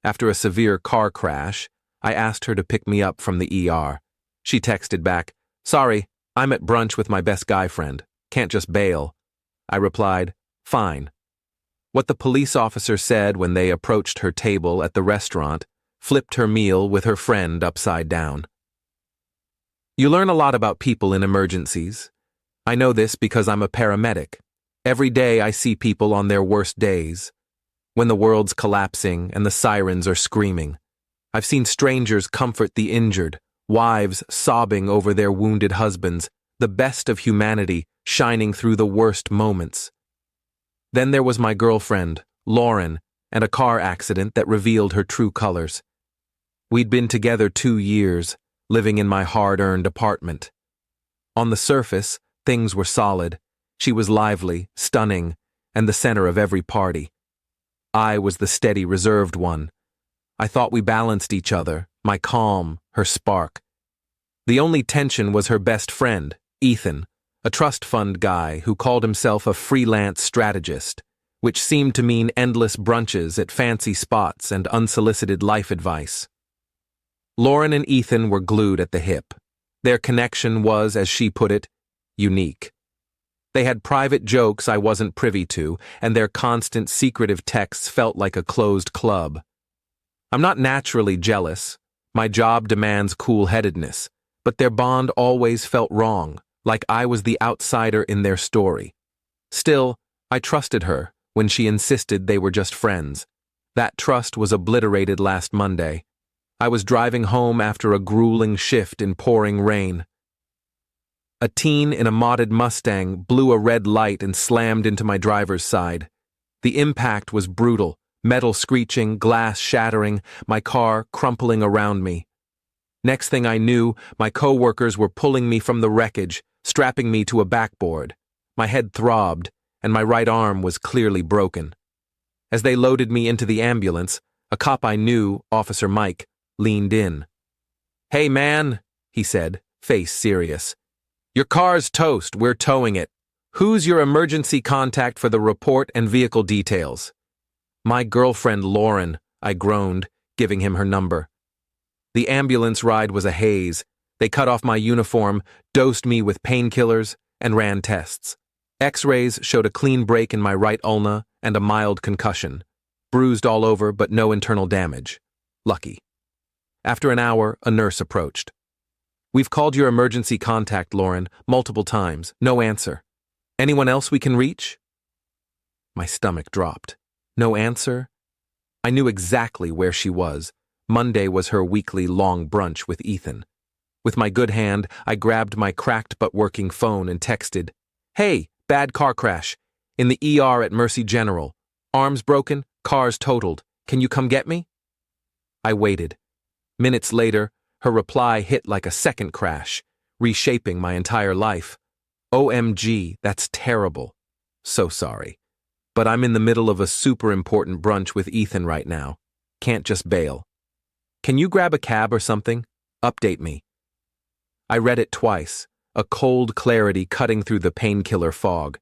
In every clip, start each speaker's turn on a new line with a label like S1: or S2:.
S1: After a severe car crash, I asked her to pick me up from the ER. She texted back, "Sorry, I'm at brunch with my best guy friend. Can't just bail." I replied, "Fine." What the police officer said when they approached her table at the restaurant flipped her meal with her friend upside down. You learn a lot about people in emergencies. I know this because I'm a paramedic. Every day I see people on their worst days. When the world's collapsing and the sirens are screaming. I've seen strangers comfort the injured, wives sobbing over their wounded husbands, the best of humanity shining through the worst moments. Then there was my girlfriend, Lauren, and a car accident that revealed her true colors. We'd been together 2 years, living in my hard-earned apartment. On the surface, things were solid. She was lively, stunning, and the center of every party. I was the steady, reserved one. I thought we balanced each other, my calm, her spark. The only tension was her best friend, Ethan, a trust fund guy who called himself a freelance strategist, which seemed to mean endless brunches at fancy spots and unsolicited life advice. Lauren and Ethan were glued at the hip. Their connection was, as she put it, unique. They had private jokes I wasn't privy to, and their constant secretive texts felt like a closed club. I'm not naturally jealous. My job demands cool-headedness, but their bond always felt wrong, like I was the outsider in their story. Still, I trusted her when she insisted they were just friends. That trust was obliterated last Monday. I was driving home after a grueling shift in pouring rain. A teen in a modded Mustang blew a red light and slammed into my driver's side. The impact was brutal, metal screeching, glass shattering, my car crumpling around me. Next thing I knew, my co-workers were pulling me from the wreckage, strapping me to a backboard. My head throbbed, and my right arm was clearly broken. As they loaded me into the ambulance, a cop I knew, Officer Mike, leaned in. "Hey man," he said, face serious. "Your car's toast, we're towing it. Who's your emergency contact for the report and vehicle details?" "My girlfriend Lauren," I groaned, giving him her number. The ambulance ride was a haze. They cut off my uniform, dosed me with painkillers, and ran tests. X-rays showed a clean break in my right ulna and a mild concussion. Bruised all over, but no internal damage. Lucky. After an hour, a nurse approached. "We've called your emergency contact, Lauren, multiple times. No answer. Anyone else we can reach?" My stomach dropped. No answer? I knew exactly where she was. Monday was her weekly long brunch with Ethan. With my good hand, I grabbed my cracked but working phone and texted, "Hey, bad car crash. In the ER at Mercy General. Arms broken, cars totaled. Can you come get me?" I waited. Minutes later, her reply hit like a second crash, reshaping my entire life. "OMG, that's terrible. So sorry. But I'm in the middle of a super important brunch with Ethan right now. Can't just bail. Can you grab a cab or something? Update me." I read it twice, a cold clarity cutting through the painkiller fog.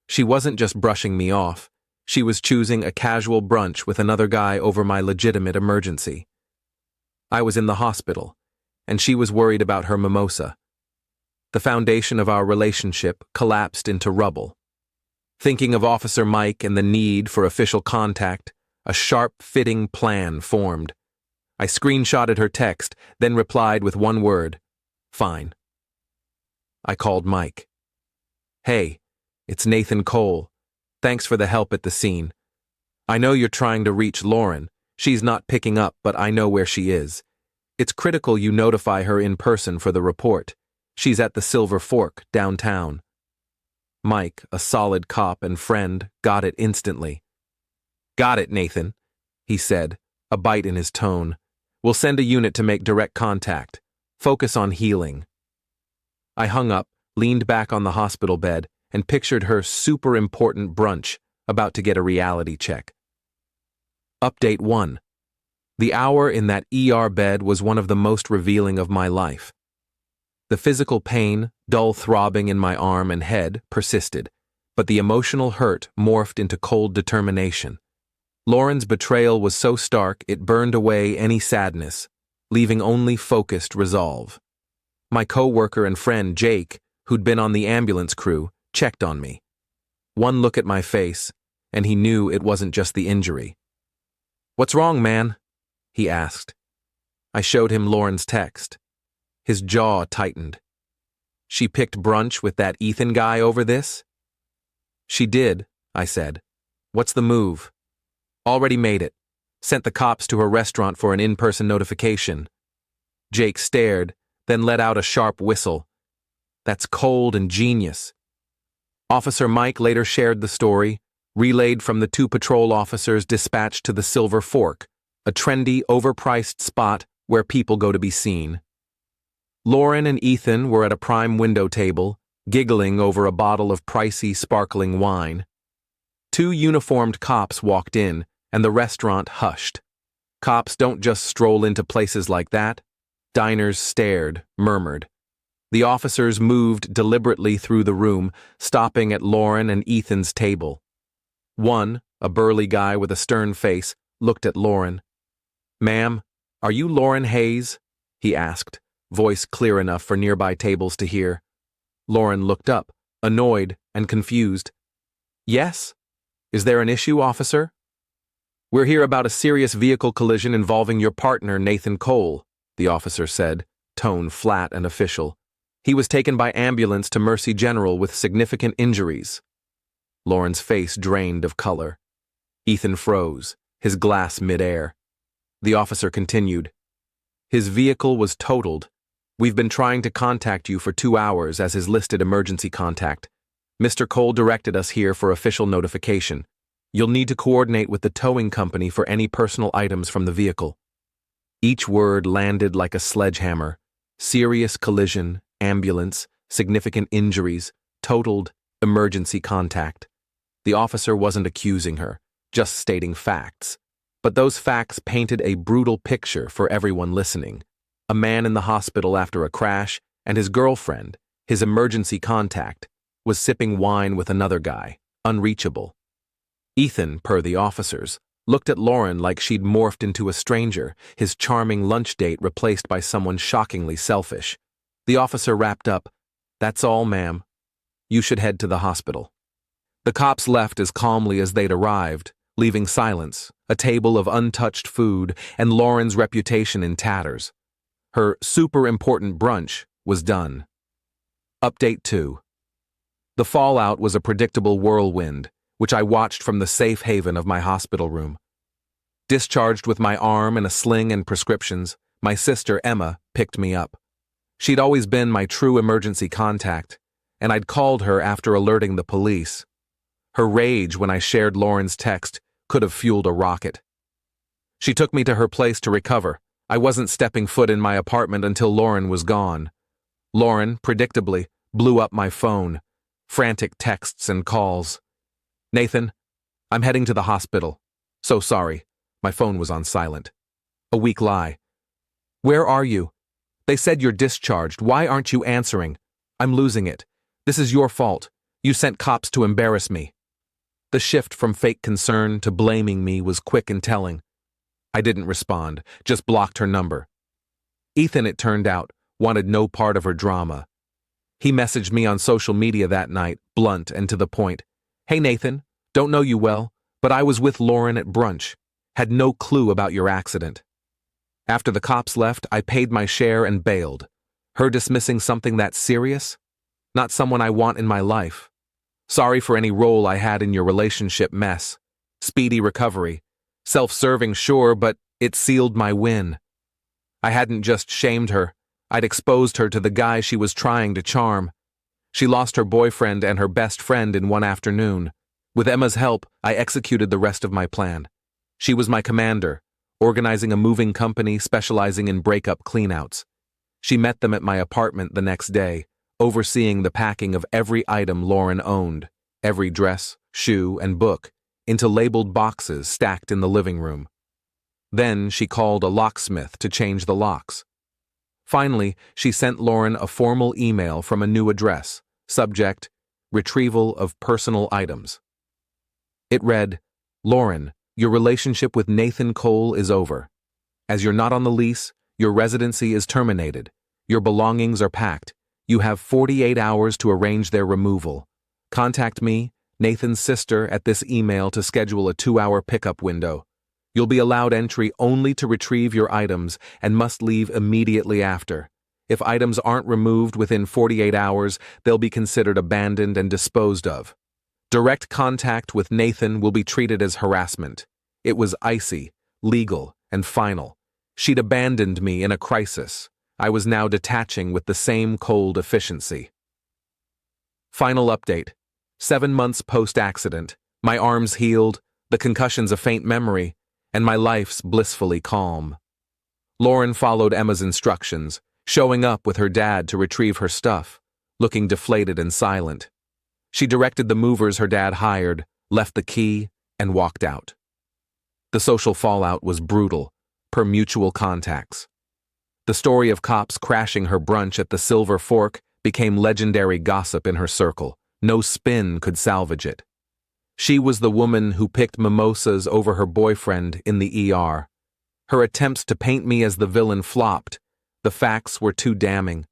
S1: She wasn't just brushing me off. She was choosing a casual brunch with another guy over my legitimate emergency. I was in the hospital, and she was worried about her mimosa. The foundation of our relationship collapsed into rubble. Thinking of Officer Mike and the need for official contact, a sharp-fitting plan formed. I screenshotted her text, then replied with one word, "Fine." I called Mike. "Hey, it's Nathan Cole. Thanks for the help at the scene. I know you're trying to reach Lauren. She's not picking up, but I know where she is. It's critical you notify her in person for the report. She's at the Silver Fork, downtown." Mike, a solid cop and friend, got it instantly. "Got it, Nathan," he said, a bite in his tone. "We'll send a unit to make direct contact. Focus on healing." I hung up, leaned back on the hospital bed, and pictured her super important brunch, about to get a reality check. Update 1. The hour in that ER bed was one of the most revealing of my life. The physical pain, dull throbbing in my arm and head, persisted, but the emotional hurt morphed into cold determination. Lauren's betrayal was so stark it burned away any sadness, leaving only focused resolve. My co-worker and friend, Jake, who'd been on the ambulance crew, checked on me. One look at my face, and he knew it wasn't just the injury. "What's wrong, man?" he asked. I showed him Lauren's text. His jaw tightened. "She picked brunch with that Ethan guy over this?" "She did," I said. "What's the move?" "Already made it. Sent the cops to her restaurant for an in-person notification." Jake stared, then let out a sharp whistle. "That's cold and genius." Officer Mike later shared the story, relayed from the 2 patrol officers dispatched to the Silver Fork, a trendy, overpriced spot where people go to be seen. Lauren and Ethan were at a prime window table, giggling over a bottle of pricey, sparkling wine. 2 uniformed cops walked in, and the restaurant hushed. Cops don't just stroll into places like that. Diners stared, murmured. The officers moved deliberately through the room, stopping at Lauren and Ethan's table. One, a burly guy with a stern face, looked at Lauren. "Ma'am, are you Lauren Hayes?" he asked, voice clear enough for nearby tables to hear. Lauren looked up, annoyed and confused. "Yes? Is there an issue, officer?" "We're here about a serious vehicle collision involving your partner, Nathan Cole," the officer said, tone flat and official. "He was taken by ambulance to Mercy General with significant injuries." Lauren's face drained of color. Ethan froze, his glass midair. The officer continued. "His vehicle was totaled. We've been trying to contact you for 2 hours as his listed emergency contact. Mr. Cole directed us here for official notification. You'll need to coordinate with the towing company for any personal items from the vehicle." Each word landed like a sledgehammer. Serious collision, ambulance, significant injuries, totaled, emergency contact. The officer wasn't accusing her, just stating facts. But those facts painted a brutal picture for everyone listening. A man in the hospital after a crash, and his girlfriend, his emergency contact, was sipping wine with another guy, unreachable. Ethan, per the officers, looked at Lauren like she'd morphed into a stranger, his charming lunch date replaced by someone shockingly selfish. The officer wrapped up, "That's all, ma'am. You should head to the hospital." The cops left as calmly as they'd arrived, leaving silence, a table of untouched food, and Lauren's reputation in tatters. Her super important brunch was done. Update 2. The fallout was a predictable whirlwind, which I watched from the safe haven of my hospital room. Discharged with my arm in a sling and prescriptions, my sister Emma picked me up. She'd always been my true emergency contact, and I'd called her after alerting the police. Her rage when I shared Lauren's text could have fueled a rocket. She took me to her place to recover. I wasn't stepping foot in my apartment until Lauren was gone. Lauren, predictably, blew up my phone. Frantic texts and calls. "Nathan, I'm heading to the hospital. So sorry." My phone was on silent. A weak lie. "Where are you? They said you're discharged. Why aren't you answering? I'm losing it. This is your fault. You sent cops to embarrass me." The shift from fake concern to blaming me was quick and telling. I didn't respond, just blocked her number. Ethan, it turned out, wanted no part of her drama. He messaged me on social media that night, blunt and to the point. "Hey Nathan, don't know you well, but I was with Lauren at brunch. Had no clue about your accident." After the cops left, I paid my share and bailed. Her dismissing something that serious? Not someone I want in my life. Sorry for any role I had in your relationship mess. Speedy recovery. Self-serving, sure, but it sealed my win. I hadn't just shamed her. I'd exposed her to the guy she was trying to charm. She lost her boyfriend and her best friend in one afternoon. With Emma's help, I executed the rest of my plan. She was my commander, organizing a moving company specializing in breakup cleanouts. She met them at my apartment the next day, overseeing the packing of every item Lauren owned, every dress, shoe, and book, into labeled boxes stacked in the living room. Then she called a locksmith to change the locks. Finally, she sent Lauren a formal email from a new address, subject, "Retrieval of personal items." It read, "Lauren, Your relationship with Nathan Cole is over. As you're not on the lease, your residency is terminated. Your belongings are packed. You have 48 hours to arrange their removal. Contact me, Nathan's sister, at this email to schedule a 2-hour pickup window. You'll be allowed entry only to retrieve your items and must leave immediately after. If items aren't removed within 48 hours, they'll be considered abandoned and disposed of. Direct contact with Nathan will be treated as harassment. It was icy, legal, and final. She'd abandoned me in a crisis. I was now detaching with the same cold efficiency. Final update. 7 months post-accident, my arms healed, the concussion's a faint memory, and my life's blissfully calm. Lauren followed Emma's instructions, showing up with her dad to retrieve her stuff, looking deflated and silent. She directed the movers her dad hired, left the key, and walked out. The social fallout was brutal, per mutual contacts. The story of cops crashing her brunch at the Silver Fork became legendary gossip in her circle. No spin could salvage it. She was the woman who picked mimosas over her boyfriend in the ER. Her attempts to paint me as the villain flopped. The facts were too damning.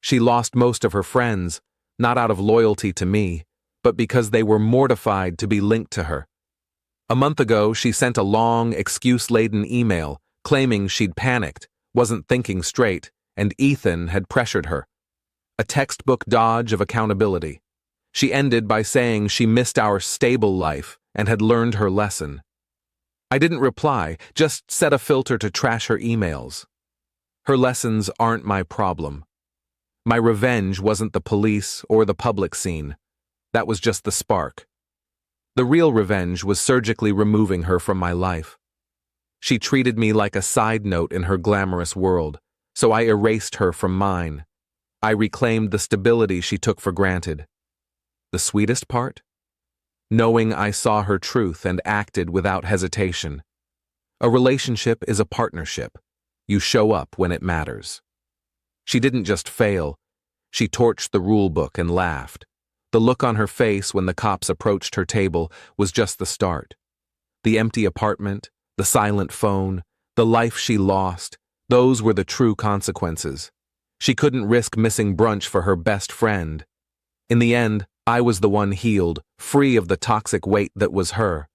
S1: She lost most of her friends, not out of loyalty to me, but because they were mortified to be linked to her. A month ago, she sent a long, excuse-laden email claiming she'd panicked, wasn't thinking straight, and Ethan had pressured her. A textbook dodge of accountability. She ended by saying she missed our stable life and had learned her lesson. I didn't reply, just set a filter to trash her emails. Her lessons aren't my problem. My revenge wasn't the police or the public scene. That was just the spark. The real revenge was surgically removing her from my life. She treated me like a side note in her glamorous world, so I erased her from mine. I reclaimed the stability she took for granted. The sweetest part? Knowing I saw her truth and acted without hesitation. A relationship is a partnership. You show up when it matters. She didn't just fail. She torched the rule book and laughed. The look on her face when the cops approached her table was just the start. The empty apartment, the silent phone, the life she lost, those were the true consequences. She couldn't risk missing brunch for her best friend. In the end, I was the one healed, free of the toxic weight that was her.